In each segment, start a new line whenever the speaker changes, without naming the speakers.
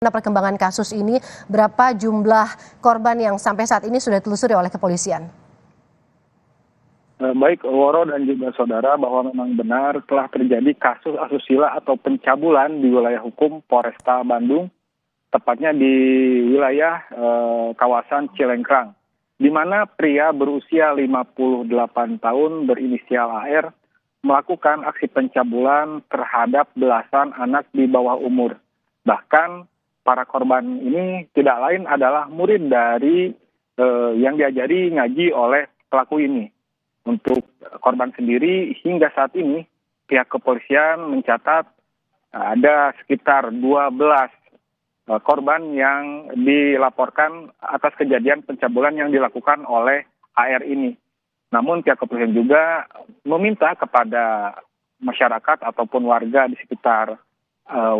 Perkembangan kasus ini, berapa jumlah korban yang sampai saat ini sudah ditelusuri oleh kepolisian?
Baik Woro dan juga saudara, bahwa memang benar telah terjadi kasus asusila atau pencabulan di wilayah hukum Polresta Bandung, tepatnya di wilayah kawasan Cilengkrang, di mana pria berusia 58 tahun berinisial AR melakukan aksi pencabulan terhadap belasan anak di bawah umur. Bahkan para korban ini tidak lain adalah murid dari yang diajari ngaji oleh pelaku ini. Untuk korban sendiri hingga saat ini pihak kepolisian mencatat ada sekitar 12 korban yang dilaporkan atas kejadian pencabulan yang dilakukan oleh AR ini. Namun pihak kepolisian juga meminta kepada masyarakat ataupun warga di sekitar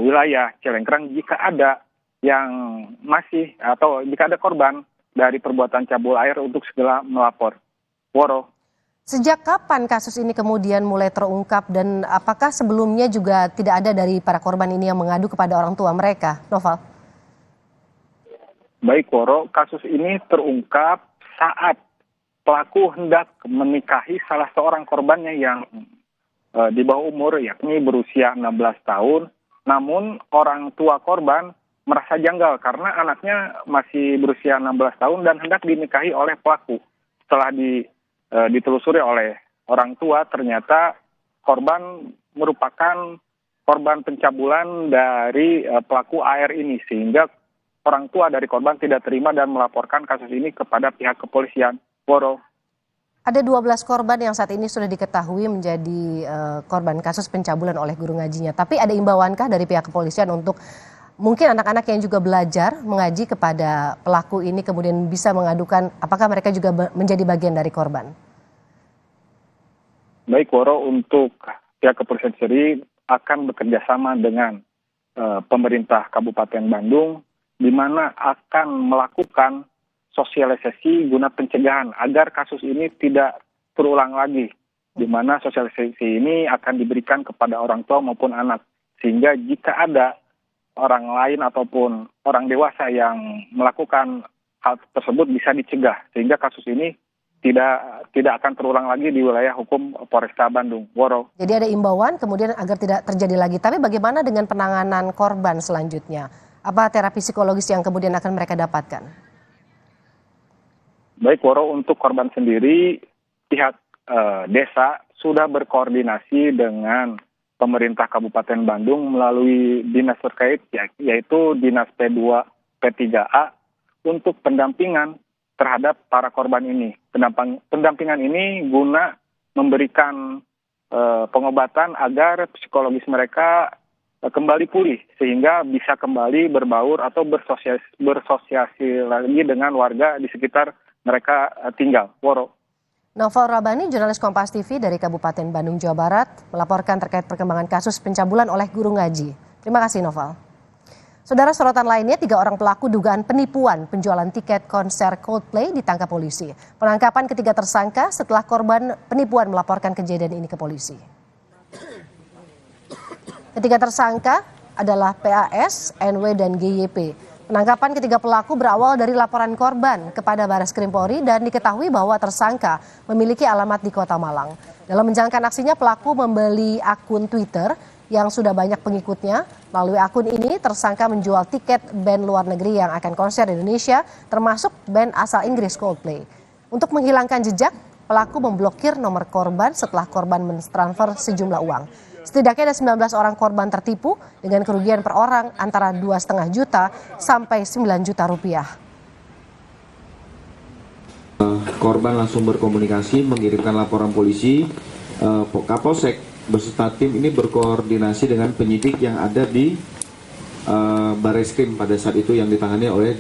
wilayah Cilengkrang, jika ada yang masih atau jika ada korban dari perbuatan cabul air untuk segera melapor. Woro.
Sejak kapan kasus ini kemudian mulai terungkap dan apakah sebelumnya juga tidak ada dari para korban ini yang mengadu kepada orang tua mereka, Noval?
Baik Woro, kasus ini terungkap saat pelaku hendak menikahi salah seorang korbannya yang di bawah umur, yakni berusia 16 tahun. Namun orang tua korban merasa janggal karena anaknya masih berusia 16 tahun dan hendak dinikahi oleh pelaku. Setelah ditelusuri oleh orang tua, ternyata korban merupakan korban pencabulan dari pelaku AR ini, sehingga orang tua dari korban tidak terima dan melaporkan kasus ini kepada pihak kepolisian. Woro.
Ada 12 korban yang saat ini sudah diketahui menjadi korban kasus pencabulan oleh guru ngajinya. Tapi ada imbauankah dari pihak kepolisian untuk mungkin anak-anak yang juga belajar mengaji kepada pelaku ini kemudian bisa mengadukan apakah mereka juga menjadi bagian dari korban?
Baik Woro, untuk pihak kepolisian sendiri akan bekerja sama dengan pemerintah Kabupaten Bandung, di mana akan melakukan sosialisasi guna pencegahan agar kasus ini tidak terulang lagi, di mana sosialisasi ini akan diberikan kepada orang tua maupun anak, sehingga jika ada orang lain ataupun orang dewasa yang melakukan hal tersebut bisa dicegah, sehingga kasus ini tidak akan terulang lagi di wilayah hukum Polresta Bandung. Woro.
Jadi ada imbauan kemudian agar tidak terjadi lagi. Tapi bagaimana dengan penanganan korban selanjutnya? Apa terapi psikologis yang kemudian akan mereka dapatkan?
Baik Woro, untuk korban sendiri pihak desa sudah berkoordinasi dengan pemerintah Kabupaten Bandung melalui dinas terkait, yaitu Dinas P2 P3A, untuk pendampingan terhadap para korban ini. Pendampingan ini guna memberikan pengobatan agar psikologis mereka kembali pulih, sehingga bisa kembali berbaur atau bersosiasi lagi dengan warga di sekitar mereka tinggal. Woro.
Noval Rabani, jurnalis Kompas TV dari Kabupaten Bandung, Jawa Barat, melaporkan terkait perkembangan kasus pencabulan oleh guru ngaji. Terima kasih Noval. Saudara, sorotan lainnya, 3 orang pelaku dugaan penipuan penjualan tiket konser Coldplay ditangkap polisi. Penangkapan ketiga tersangka setelah korban penipuan melaporkan kejadian ini ke polisi. Ketiga tersangka adalah PAS, NW, dan GYP. Penangkapan ketiga pelaku berawal dari laporan korban kepada Bareskrim Polri dan diketahui bahwa tersangka memiliki alamat di Kota Malang. Dalam menjalankan aksinya, pelaku membeli akun Twitter yang sudah banyak pengikutnya. Melalui akun ini, tersangka menjual tiket band luar negeri yang akan konser di Indonesia, termasuk band asal Inggris Coldplay. Untuk menghilangkan jejak, pelaku memblokir nomor korban setelah korban mentransfer sejumlah uang. Setidaknya ada 19 orang korban tertipu dengan kerugian per orang antara 2,5 juta sampai 9 juta rupiah.
Korban langsung berkomunikasi, mengirimkan laporan polisi. Kapolsek beserta tim ini berkoordinasi dengan penyidik yang ada di Bareskrim pada saat itu yang ditangani oleh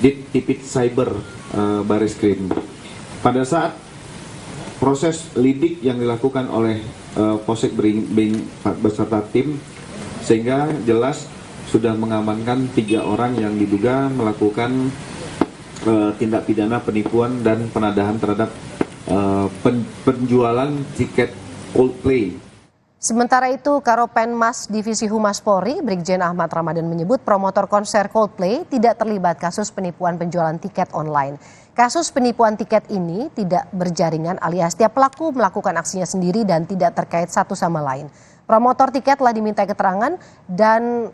Ditipid Cyber Bareskrim. Pada saat proses lidik yang dilakukan oleh Polsek Beringin beserta tim, sehingga jelas sudah mengamankan 3 orang yang diduga melakukan tindak pidana penipuan dan penadahan terhadap penjualan tiket Coldplay.
Sementara itu, Karopenmas Divisi Humas Polri, Brigjen Ahmad Ramadan menyebut promotor konser Coldplay tidak terlibat kasus penipuan penjualan tiket online. Kasus penipuan tiket ini tidak berjaringan alias tiap pelaku melakukan aksinya sendiri dan tidak terkait satu sama lain. Promotor tiket telah diminta keterangan dan